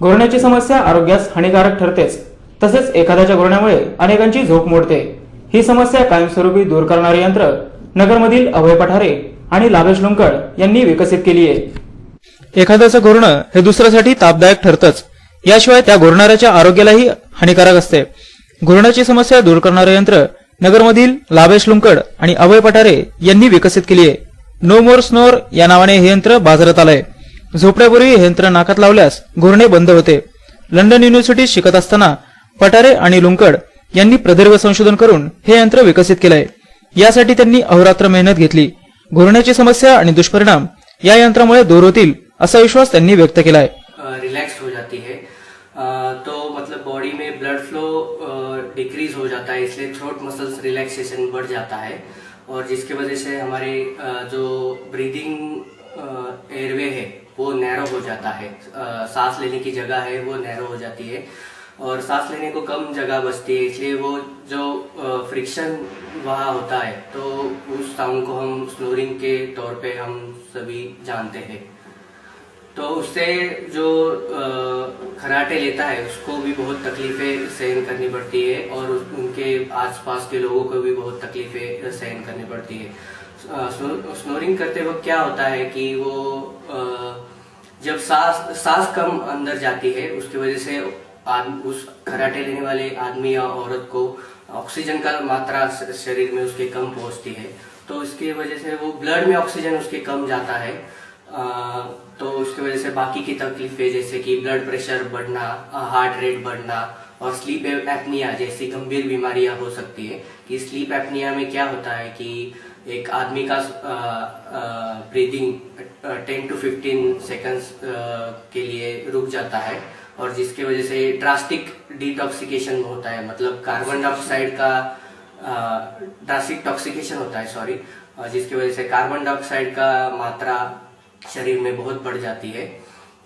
घोरण्याची समस्या आरोग्यास हानिकारक ठरतेच, तसेच एखाद्याच्या घोरण्यामुळे अनेकांची झोप मोडते। ही समस्या कायमस्वरूपी दूर करणारे यंत्र नगरमधील अभय पठारे आणि लाभेश लुंकड यांनी विकसित केली आहे। एखाद्याचं घोरणं हे दुसऱ्यासाठी तापदायक ठरतंच, याशिवाय त्या घोरणाऱ्याच्या आरोग्यालाही हानिकारक असते। घोरण्याची समस्या दूर करणारे यंत्र नगरमधील लाभेश लुंकड आणि अभय पठारे यांनी विकसित केली आहे। नो मोर स्नोर या नावाने हे यंत्र बाजारात आलंय। झोपड्यापूर्वी हे यंत्र नाकात लावल्यास घोरणे बंद होते। लंडन युनिव्हर्सिटीत शिकत असताना पठारे आणि लुंकड यांनी प्रदीर्घ संशोधन करून हे यंत्र विकसित केलंय। यासाठी त्यांनी अहोरात्र मेहनत घेतली। घोरण्याची समस्या आणि दुष्परिणाम या यंत्रामुळे दूर होतील असा विश्वास त्यांनी व्यक्त केलाय। रिलैक्स हो जाती है तो मतलब बॉडी में ब्लड फ्लो डिक्रीज हो जाता है, इसलिए थ्रोट मसल्स रिलैक्सेशन बढ़ जाता है और जिसकी वजह से हमारे जो ब्रीदिंग एयरवे है वो नैरो हो जाता है। सांस लेने की जगह है वो नैरो हो जाती है और सांस लेने को कम जगह बचती है, इसलिए वो जो फ्रिक्शन वहाँ होता है तो उस साउंड को हम स्नोरिंग के तौर पे हम सभी जानते हैं। तो उससे जो खराटे लेता है उसको भी बहुत तकलीफें सहन करनी पड़ती है और उनके आसपास के लोगों को भी बहुत तकलीफें सहन करनी पड़ती है। स्नोरिंग करते वक्त क्या होता है कि वो जब सांस कम अंदर जाती है उसकी वजह से उस खराटे लेने वाले आदमी या औरत को ऑक्सीजन का मात्रा शरीर में उसके कम पहुंचती है, तो इसकी वजह से वो ब्लड में ऑक्सीजन उसके कम जाता है। तो उसकी वजह से बाकी की तकलीफें जैसे कि ब्लड प्रेशर बढ़ना, हार्ट रेट बढ़ना और स्लीप एपनिया जैसी गंभीर बीमारियां हो सकती है। कि स्लीप एपनिया में क्या होता है कि एक आदमी का ब्रीदिंग 10 to 15 सेकंड्स के लिए रुक जाता है और जिसकी वजह से ड्रास्टिक डिटॉक्सिकेशन होता है, मतलब कार्बन डाइऑक्साइड का ड्रास्टिक टॉक्सिकेशन होता है, सॉरी, जिसकी वजह से कार्बन डाइऑक्साइड का मात्रा शरीर में बहुत बढ़ जाती है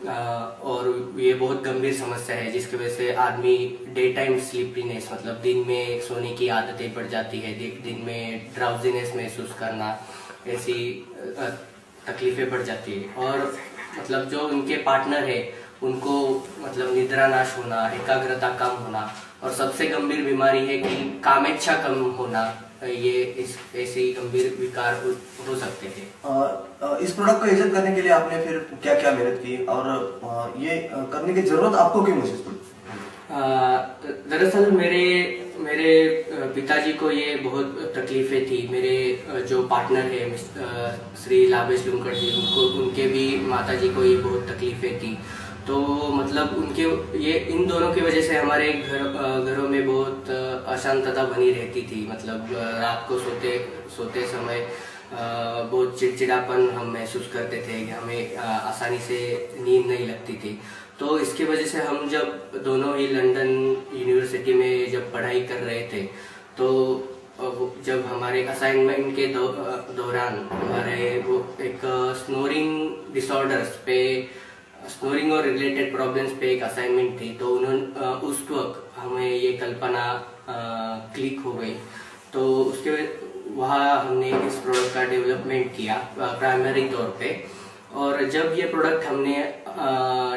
और ये बहुत गंभीर समस्या है, जिसकी वजह से आदमी डे टाइम स्लीपीनेस मतलब दिन में सोने की आदतें बढ़ जाती है, दिन में ड्राउजीनेस महसूस करना, ऐसी तकलीफें बढ़ जाती है। और मतलब जो उनके पार्टनर है उनको मतलब निद्रा नाश होना, एकाग्रता कम होना और सबसे गंभीर बीमारी है कि कामेच्छा कम होना, ये ऐसे गंभीर विकार हो सकते थे। इस प्रोडक्ट को इजाद करने के लिए आपने फिर क्या क्या मेहनत की और ये करने की जरूरत आपको क्यों महसूस हुई? दरअसल मेरे पिताजी को ये बहुत तकलीफें थी। मेरे जो पार्टनर है श्री लाभेश लुंकड़ जी, उनके भी माताजी को ये बहुत तकलीफें थी। तो मतलब इन दोनों की वजह से हमारे घरों में बहुत अशांतता बनी रहती थी। मतलब रात को सोते समय बहुत चिड़चिड़ापन हम महसूस करते थे, हमें आसानी से नींद नहीं लगती थी। तो इसकी वजह से हम जब दोनों ही लंदन यूनिवर्सिटी में जब पढ़ाई कर रहे थे, तो जब हमारे असाइनमेंट के दौरान हमारे वो एक स्नोरिंग और रिलेटेड प्रॉब्लम्स पे एक असाइनमेंट थी, तो उन्होंने उस वक्त हमें ये कल्पना क्लिक हो गई। तो उसके वहाँ हमने इस प्रोडक्ट का डेवलपमेंट किया प्राइमरी तौर पे। और जब ये प्रोडक्ट हमने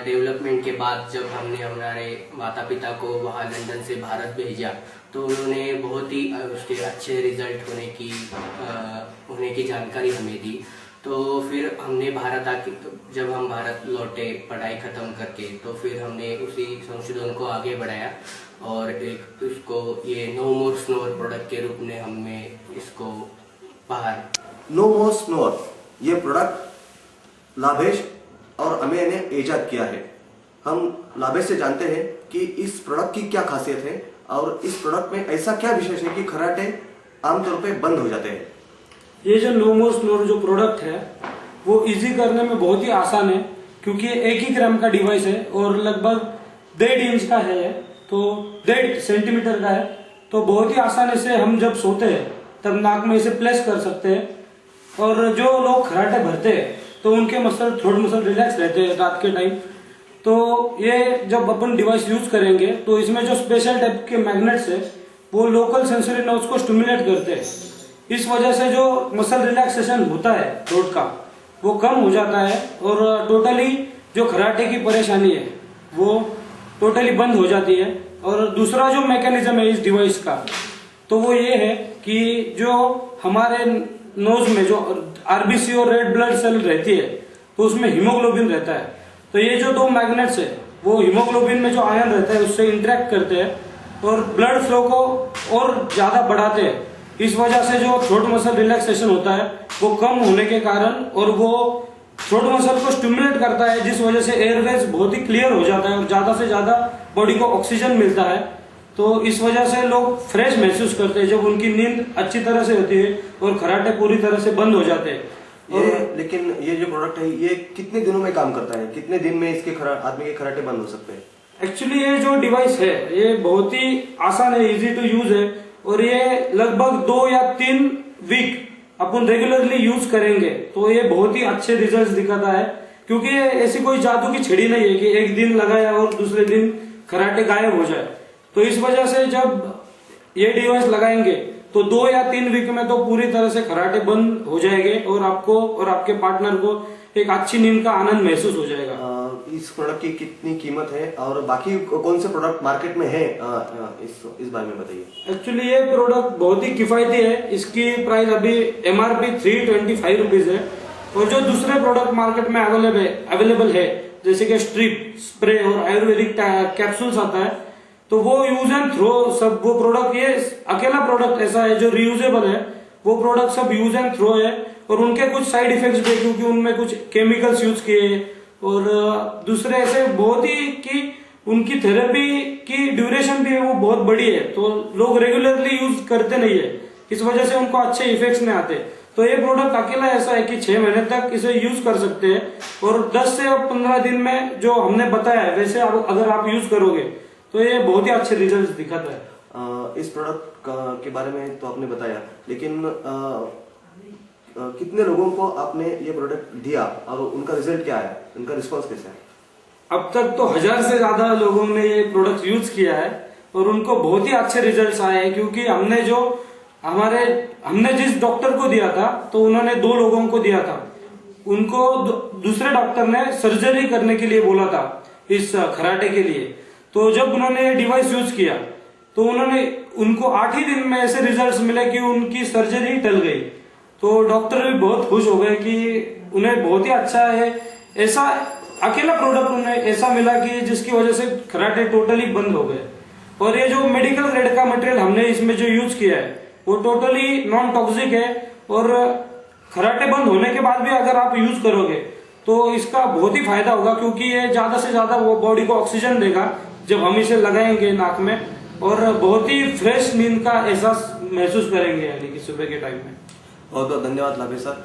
डेवलपमेंट के बाद जब हमने हमारे माता पिता को वहाँ लंदन से भारत भेजा, तो उन्होंने बहुत ही उसके अच्छे रिजल्ट होने की जानकारी हमें दी। तो फिर हमने जब हम भारत लौटे पढ़ाई खत्म करके, तो फिर हमने उसी संशोधन को आगे बढ़ाया और एक उसको ये नो मोर स्नोर प्रोडक्ट के रूप में हमने इसको बाहर। नो मोर स्नोर ये प्रोडक्ट लाभेश और अमेय ने इजाद किया है। हम लाभेश से जानते हैं कि इस प्रोडक्ट की क्या खासियत है और इस प्रोडक्ट में ऐसा क्या विशेष है कि खराटे आमतौर पे बंद हो जाते हैं। ये जो नो मोर स्नोर जो प्रोडक्ट है वो इजी करने में बहुत ही आसान है, क्योंकि 1 ही ग्राम का डिवाइस है और लगभग 1.5 इंच का है, तो 1.5 सेंटीमीटर का है। तो बहुत ही आसानी से हम जब सोते हैं तब नाक में इसे प्लेस कर सकते हैं। और जो लोग खराटे भरते हैं तो उनके थ्रोट मसल रिलैक्स रहते हैं रात के टाइम। तो ये जब अपन डिवाइस यूज करेंगे तो इसमें जो स्पेशल टाइप के मैग्नेट्स है वो लोकल सेंसरी नर्व्स को स्टिमुलेट करते हैं। इस वजह से जो मसल रिलैक्सेशन होता है थ्रोट का वो कम हो जाता है और टोटली जो खराटे की परेशानी है वो टोटली बंद हो जाती है। और दूसरा जो मैकेनिज्म है इस डिवाइस का, तो वो ये है कि जो हमारे नोज में जो आरबीसी और रेड ब्लड सेल रहती है, तो उसमें हीमोग्लोबिन रहता है। तो ये जो दो मैग्नेट्स है वो हीमोग्लोबिन में जो आयन रहता है उससे इंटरेक्ट करते हैं और ब्लड फ्लो को और ज्यादा बढ़ाते हैं। इस वजह से जो थ्रोट मसल रिलैक्सेशन होता है वो कम होने के कारण, और वो थ्रोट मसल को स्टिमुलेट करता है, जिस वजह से एयरवेज बहुत ही क्लियर हो जाता है और ज्यादा से ज्यादा बॉडी को ऑक्सीजन मिलता है। तो इस वजह से लोग फ्रेश महसूस करते हैं जब उनकी नींद अच्छी तरह से होती है और खर्राटे पूरी तरह से बंद हो जाते हैं। लेकिन ये जो प्रोडक्ट है ये कितने दिनों में काम करता है? कितने दिन में इसके आदमी के खर्राटे बंद हो सकते हैं? एक्चुअली ये जो डिवाइस है ये बहुत ही आसान है, इजी टू यूज है, और ये लगभग 2 या 3 वीक अपन रेगुलरली यूज करेंगे तो ये बहुत ही अच्छे रिजल्ट्स दिखाता है। क्योंकि ये ऐसी कोई जादू की छड़ी नहीं है कि एक दिन लगाया और दूसरे दिन खर्राटे गायब हो जाए। तो इस वजह से जब ये डिवाइस लगाएंगे तो 2 या 3 वीक में तो पूरी तरह से खर्राटे बंद हो जाएंगे और आपको और आपके पार्टनर को एक अच्छी नींद का आनंद महसूस हो जाएगा। इस प्रोडक्ट की कितनी कीमत है और बाकी कौन से प्रोडक्ट मार्केट में है, इस बारे में बताइए। एक्चुअली ये प्रोडक्ट बहुत ही किफायती है। इसकी प्राइस अभी MRP 325 रुपीज है, और जो दूसरे प्रोडक्ट मार्केट में अवेलेबल है जैसे कि स्ट्रिप, स्प्रे और आयुर्वेदिक कैप्सूल्स आता है, तो वो यूज एंड थ्रो सब वो प्रोडक्ट, ये अकेला प्रोडक्ट ऐसा है जो रियूजेबल है। वो प्रोडक्ट सब यूज एंड थ्रो है और उनके कुछ साइड इफेक्ट्स भी, क्योंकि उनमें कुछ केमिकल्स यूज किए और दूसरे ऐसे बहुत ही कि उनकी थेरेपी की ड्यूरेशन भी है वो बहुत बड़ी है, तो लोग रेगुलरली यूज करते नहीं है, इस वजह से उनको अच्छे इफेक्ट्स नहीं आते। तो ये प्रोडक्ट अकेला ऐसा है कि 6 महीने तक इसे यूज कर सकते हैं और 10 से 15 दिन में जो हमने बताया है वैसे अगर आप यूज करोगे तो ये बहुत ही अच्छे रिजल्ट दिखाता है। इस प्रोडक्ट के बारे में तो आपने बताया, लेकिन कितने लोगों को आपने ये प्रोडक्ट दिया और उनका रिजल्ट क्या है, उनका रिस्पांस कैसा है? अब तक तो 1000 से ज्यादा लोगों ने ये प्रोडक्ट यूज किया है और उनको बहुत ही अच्छे रिजल्ट्स आए हैं। क्योंकि हमने जिस डॉक्टर को दिया था तो उन्होंने 2 लोगों को दिया था, उनको दूसरे डॉक्टर ने सर्जरी करने के लिए बोला था इस खर्राटे के लिए। तो जब उन्होंने ये डिवाइस यूज किया तो उनको 8 ही दिन में ऐसे रिजल्ट्स मिले कि उनकी सर्जरी टल गई। तो डॉक्टर भी बहुत खुश हो गए कि उन्हें बहुत ही अच्छा है, ऐसा अकेला प्रोडक्ट उन्हें ऐसा मिला कि जिसकी वजह से खर्राटे टोटली बंद हो गए। और ये जो मेडिकल ग्रेड का मटेरियल हमने इसमें जो यूज किया है वो टोटली नॉन टॉक्सिक है, और खर्राटे बंद होने के बाद भी अगर आप यूज करोगे तो इसका बहुत ही फायदा होगा, क्योंकि ये ज्यादा से ज्यादा वो बॉडी को ऑक्सीजन देगा जब हम इसे लगाएंगे नाक में, और बहुत ही फ्रेश नींद का एहसास महसूस करेंगे, यानी कि सुबह के टाइम में। बहुत बहुत धन्यवाद लाभेश सर।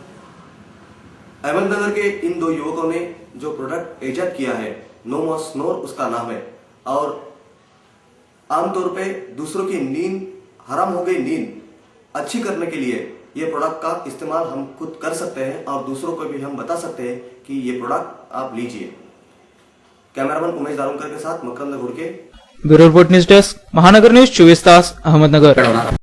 अहमदनगर के इन 2 युवकों ने जो प्रोडक्ट इजाद किया है, नो मोर स्नोर उसका नाम है, और आमतौर पे दूसरों की नींद, हराम हो गई नींद अच्छी करने के लिए ये प्रोडक्ट का इस्तेमाल हम खुद कर सकते हैं और दूसरों को भी हम बता सकते हैं कि ये प्रोडक्ट आप लीजिए। कैमरामैन उमेश दारुणकर के साथ मकरंद घुड़के, ब्यूरो रिपोर्ट न्यूज डेस्क, महानगर न्यूज 24 तास, अहमदनगर।